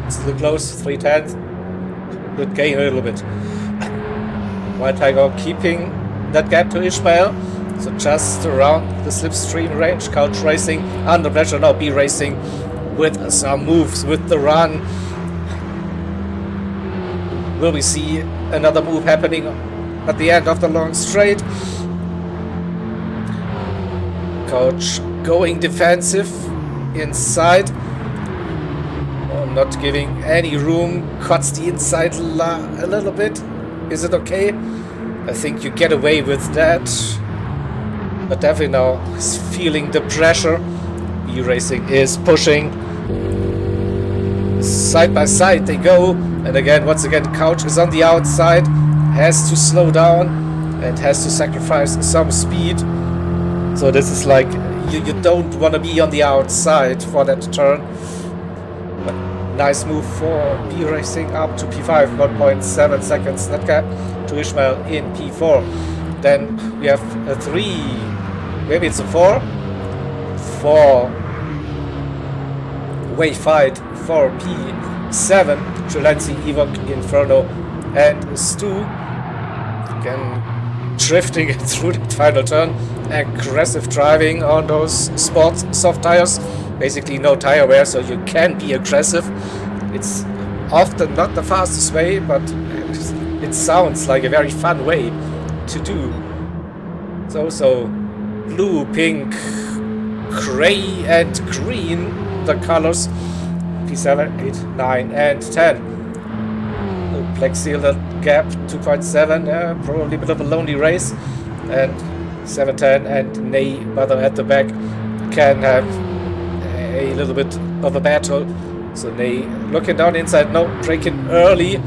Still close, 3/10. Could gain a little bit. White Tiger keeping that gap to Ishmael. So just around the slipstream range. Couch Racing under pressure now. B Racing with some moves with the run. Will we see another move happening at the end of the long straight? Couch going defensive inside. Not giving any room. Cuts the inside a little bit. Is it okay? I think you get away with that. But definitely now he's feeling the pressure. B Racing is pushing. Side by side they go. And again, once again, Couch is on the outside. Has to slow down and has to sacrifice some speed. So this is like, you don't want to be on the outside for that turn. But Nice move for B Racing up to P5, 1.7 seconds that gap to Ishmael in P4. Then we have a 3, maybe it's a 4 way fight for P7, Trelenzi, Evok, Inferno and Stu. Again, drifting through the final turn. Aggressive driving on those sports soft tires. Basically no tire wear, so you can be aggressive. It's often not the fastest way, but it sounds like a very fun way to do. So blue, pink, gray and green, the colors. P7, 8, 9 and 10. Black Seal gap 2.7, probably a bit of a lonely race. And 710 and Ney Mother at the back can have a little bit of a battle. So Ney looking down inside, no, braking early,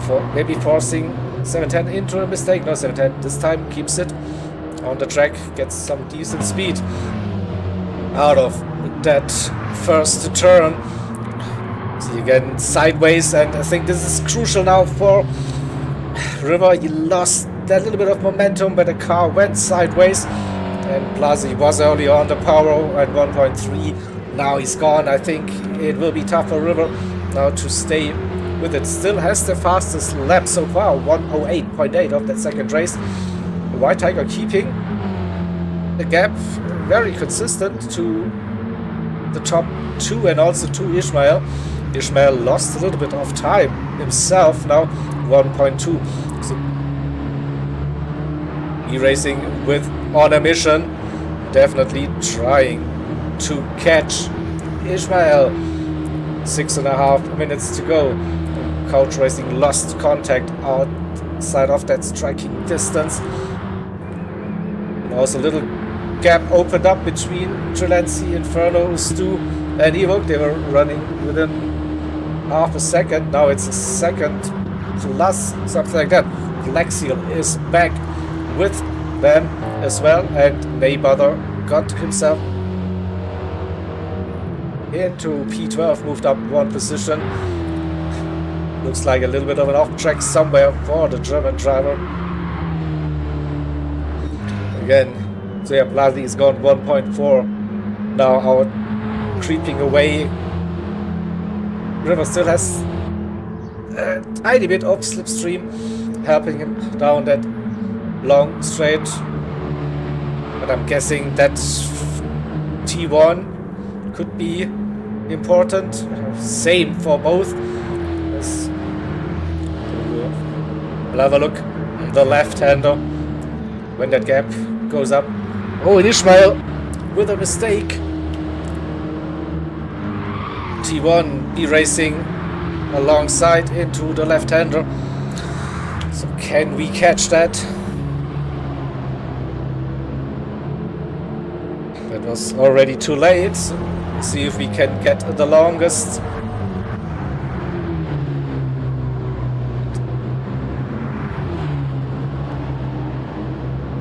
for maybe forcing 710 into a mistake. No, 710 this time keeps it on the track, gets some decent speed out of that first turn. See again sideways, and I think this is crucial now for River. He lost that little bit of momentum, but the car went sideways, and Blasi was early on the power at 1.3. Now he's gone. I think it will be tough for River now to stay with it. Still has the fastest lap so far, 108.8 of that second race. The White Tiger keeping the gap very consistent to the top two and also to Ishmael. Ishmael lost a little bit of time himself now, 1.2. So E-Racing with on a mission, definitely trying to catch Ishmael. 6.5 minutes to go. Couch Racing lost contact outside of that striking distance. Also a little gap opened up between Trelenzi, Inferno, Stu and Evok. They were running within half a second. Now it's a second plus, something like that. Black Seal is back with them as well, and Maybrother got himself into P12, moved up one position. Looks like a little bit of an off track somewhere for the German driver. Again, so yeah, Blasi is gone, 1.4 now out, creeping away. River still has a tiny bit of slipstream, helping him down that long straight. But I'm guessing that T1 could be important. Same for both. We'll have a look. The left-hander, when that gap goes up. Oh, and Ishmael with a mistake. T1 E-Racing alongside into the left-hander. So can we catch that? That was already too late. See if we can get the longest.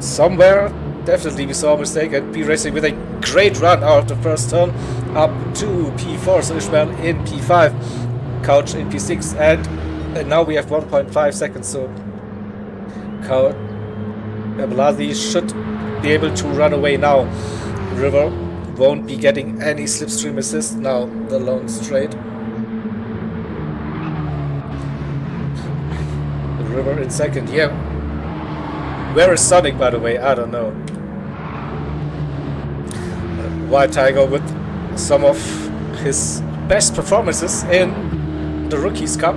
Somewhere, definitely we saw a mistake, and P-Racing with a great run out of the first turn up to P4, so Ishmael in P5, Couch in P6, and now we have 1.5 seconds, so Blasi should be able to run away now. River won't be getting any slipstream assist now, the long straight. River in second, yeah. Where is Sonic, by the way? I don't know. White Tiger with some of his best performances in the Rookies Cup,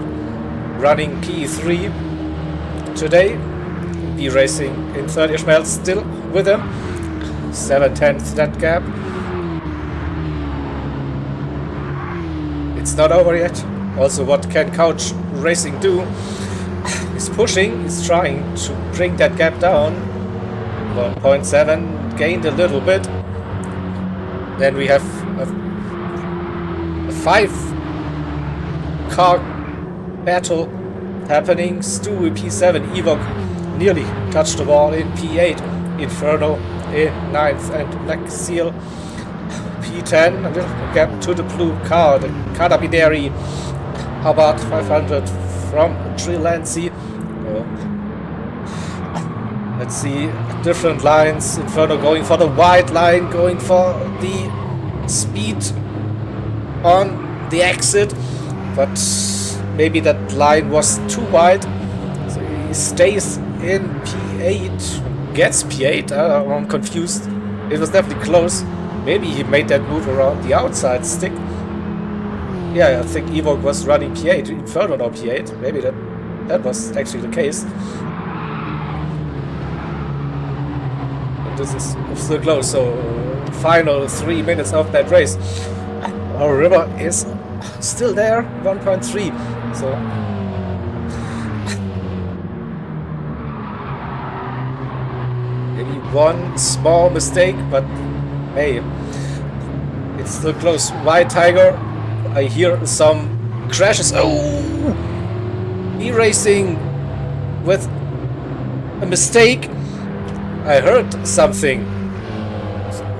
running P3 today. E-Racing in third, Ishmael still with him. 7/10 that gap. It's not over yet. Also, what can Couch Racing do? He's pushing, he's trying to bring that gap down. 1.7, gained a little bit. Then we have a 5-car battle happening. Stu P7, Evok nearly touched the wall in P8. Inferno in 9th, and Black Seal P10, a little gap to the blue car, the Carabinieri about 500 from Trilancy. Let's see, different lines. Inferno going for the wide line, going for the speed on the exit, but maybe that line was too wide, so he stays in P8, gets P8. I'm confused. It was definitely close. Maybe he made that move around the outside stick. Yeah, I think Evoke was running P8, Inferno now P8. Maybe that was actually the case. This is still close, so final 3 minutes of that race. Our River is still there, 1.3. So maybe one small mistake, but hey, it's still close. White Tiger, I hear some crashes. Oh! E-racing with a mistake. I heard something.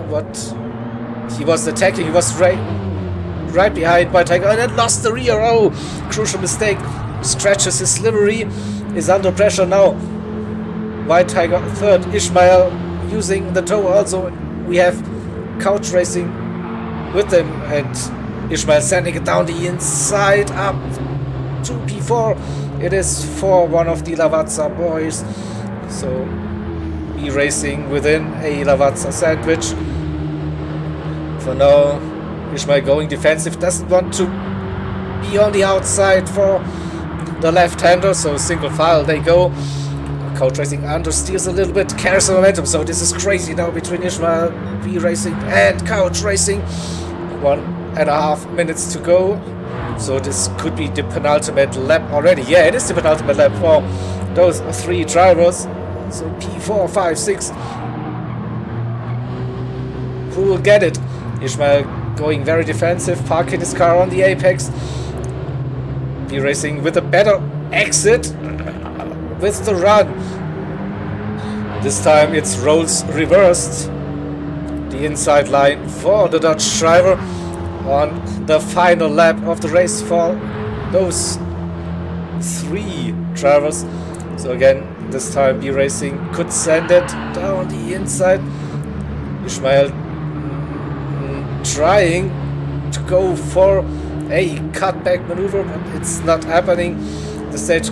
What? He was attacking. He was right behind White Tiger and then lost the rear. Oh, crucial mistake. Scratches his livery. Is under pressure now. White Tiger third. Ishmael using the toe also. We have Couch racing with them and Ishmael sending it down the inside up to P4. It is for one of the Lavazza boys. So racing within a Lavazza sandwich. For now, Ishmael going defensive, doesn't want to be on the outside for the left-hander, so single file they go. Couch racing understeers a little bit, carries the momentum, so this is crazy now between Ishmael, B racing and Couch racing. 1.5 minutes to go, so this could be the penultimate lap already. Yeah, it is the penultimate lap for those three drivers. So P4, 5, 6. Who will get it? Ishmael going very defensive, parking his car on the apex. Be racing with a better exit with the run. This time it's roles reversed. The inside line for the Dodge driver on the final lap of the race for those three drivers. So again, this time B Racing could send it down the inside. Ishmael trying to go for a cutback maneuver, but it's not happening. The stage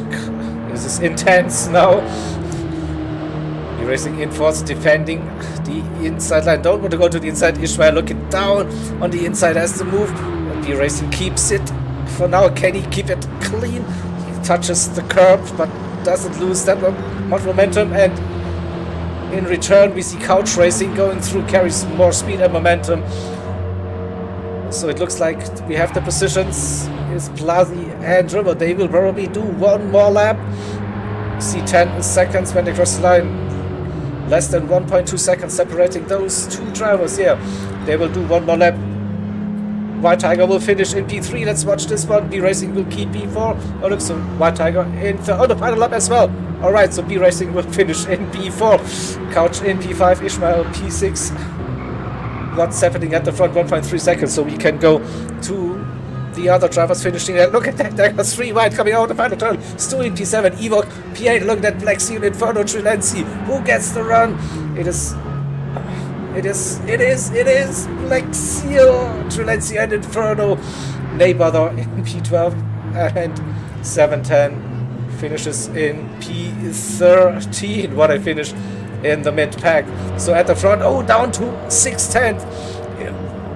is intense now. B Racing in force defending the inside line. Don't want to go to the inside. Ishmael looking down on the inside as the move. B Racing keeps it for now. Can he keep it clean? He touches the curb, but doesn't lose that much momentum, and in return we see Couch Racing going through, carries more speed and momentum. So it looks like we have the positions. Is Blasi and River. They will probably do one more lap. See 10 seconds when they cross the line. Less than 1.2 seconds separating those two drivers here. They will do one more lap. White Tiger will finish in P3. Let's watch this one. B Racing will keep P4. Oh, look, so White Tiger in third. Oh, the final lap as well. Alright, so B Racing will finish in P4. Couch in P5. Ishmael P6. What's happening at the front? 1.3 seconds. So we can go to the other drivers finishing there. Look at that. There was 3 wide coming out the final turn. Stu in P7. Evoke P8. Look at that. Black Seal, Inferno, Trilancy. Who gets the run? It is Black Seal, Trilancy and Inferno. Neighbor in P12 and 710 finishes in P13. What I finished in the mid pack. So at the front, down to 610.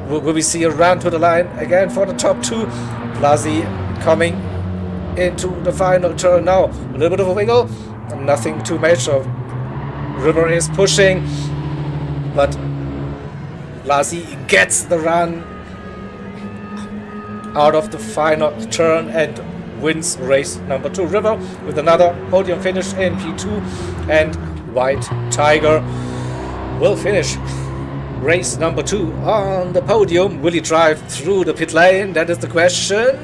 Will we see a run to the line again for the top two? Blasi coming into the final turn now. A little bit of a wiggle, nothing too major. River is pushing, but Blasi gets the run out of the final turn and wins race number 2. River with another podium finish in P2, and White Tiger will finish race number 2 on the podium. Will he drive through the pit lane? That is the question.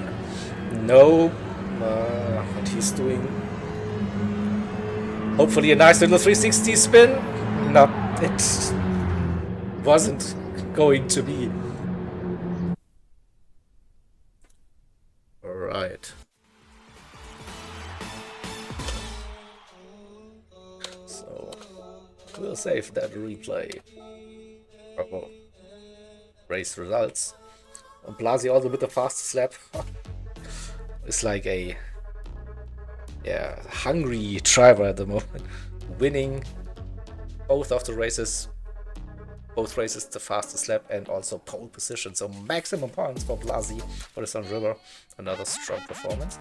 No, what he's doing. Hopefully a nice little 360 spin. No, it wasn't going to be. Alright. right. So we'll save that replay. Bravo. Race results. And Blasi also with the fastest lap. It's like a hungry driver at the moment. Winning both of the races. Both races the fastest lap and also pole position. So maximum points for Blasi for the Sun River. Another strong performance.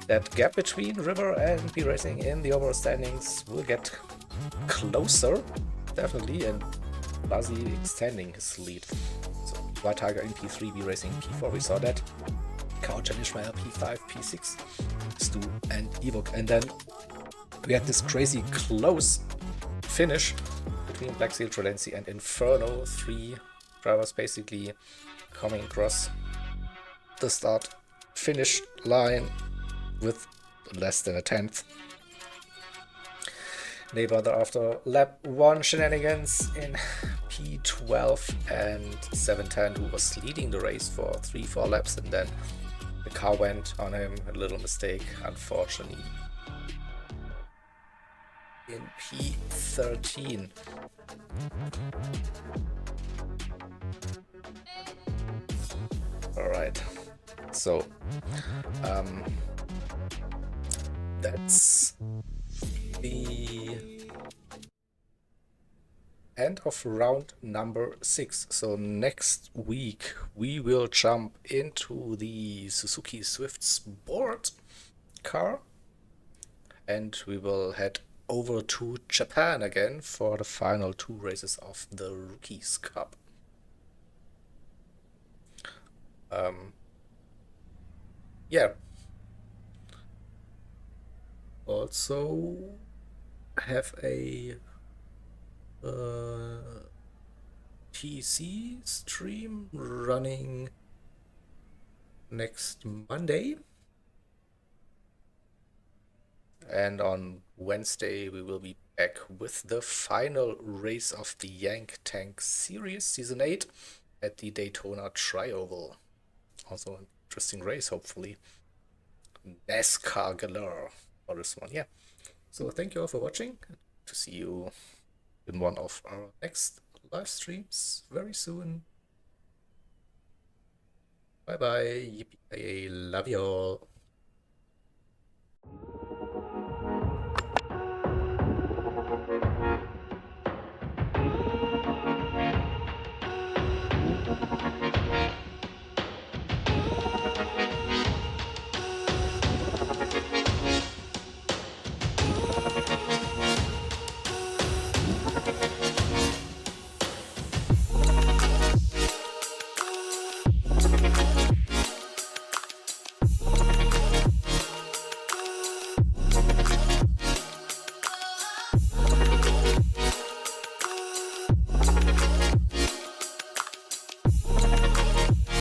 That gap between River and B Racing in the overall standings will get closer, definitely, and Blasi extending his lead. So White Tiger in P3, B Racing P4, we saw that. Couch and Ishmael P5, P6, Stu and Ewok. And then we had this crazy close finish between Black Seal, Trolency and Inferno. 3 drivers basically coming across the start finish line with less than a tenth. Neighbor after lap 1 shenanigans in P12 and 710, who was leading the race for 3-4 laps, and then the car went on him. A little mistake, unfortunately. In P13. Alright, so that's the end of round number 6. So next week we will jump into the Suzuki Swift Sport car and we will head over to Japan again for the final 2 races of the Rookies Cup. Yeah. Also have a PC stream running next Monday, and on Wednesday we will be back with the final race of the Yank Tank Series Season 8 at the Daytona Tri-Oval. Also an interesting race, hopefully. NASCAR Galore for this one, yeah. So thank you all for watching. To see you in one of our next live streams very soon. Bye bye. Yippee! Love you all.